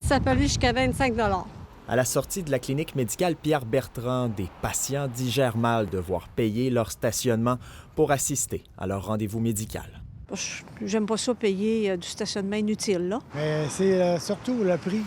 Ça peut aller jusqu'à 25 $. À la sortie de la clinique médicale Pierre Bertrand, des patients digèrent mal devoir payer leur stationnement pour assister à leur rendez-vous médical. J'aime pas ça payer du stationnement inutile, là. Mais c'est surtout le prix.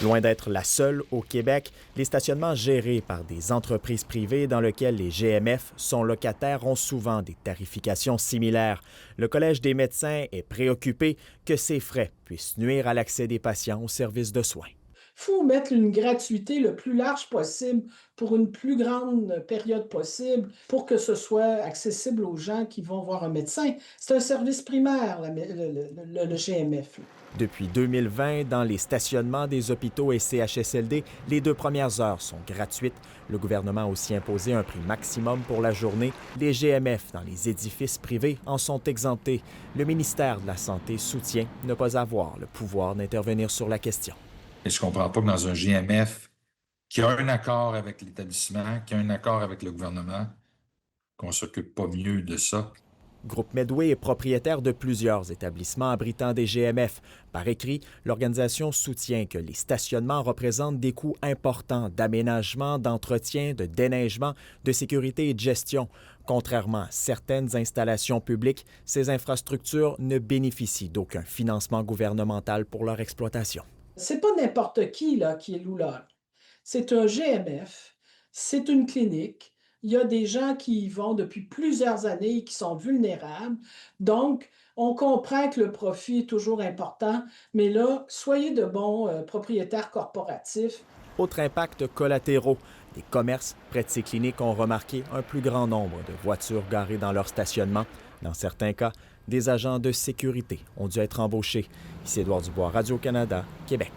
Loin d'être la seule au Québec, les stationnements gérés par des entreprises privées dans lesquelles les GMF sont locataires ont souvent des tarifications similaires. Le Collège des médecins est préoccupé que ces frais puissent nuire à l'accès des patients aux services de soins. Il faut mettre une gratuité le plus large possible pour une plus grande période possible pour que ce soit accessible aux gens qui vont voir un médecin. C'est un service primaire, le GMF. Depuis 2020, dans les stationnements des hôpitaux et CHSLD, les 2 premières heures sont gratuites. Le gouvernement a aussi imposé un prix maximum pour la journée. Les GMF dans les édifices privés en sont exemptés. Le ministère de la Santé soutient ne pas avoir le pouvoir d'intervenir sur la question. Et je ne comprends pas que dans un GMF qui a un accord avec l'établissement, qui a un accord avec le gouvernement, qu'on ne s'occupe pas mieux de ça. Groupe Medway est propriétaire de plusieurs établissements abritant des GMF. Par écrit, l'organisation soutient que les stationnements représentent des coûts importants d'aménagement, d'entretien, de déneigement, de sécurité et de gestion. Contrairement à certaines installations publiques, ces infrastructures ne bénéficient d'aucun financement gouvernemental pour leur exploitation. C'est pas n'importe qui là, qui loue là. C'est un GMF, c'est une clinique. Il y a des gens qui y vont depuis plusieurs années et qui sont vulnérables. Donc, on comprend que le profit est toujours important, mais là, soyez de bons propriétaires corporatifs. Autre impact collatéraux. Des commerces près de ces cliniques ont remarqué un plus grand nombre de voitures garées dans leur stationnement. Dans certains cas, des agents de sécurité ont dû être embauchés. Ici Édouard Dubois, Radio-Canada, Québec.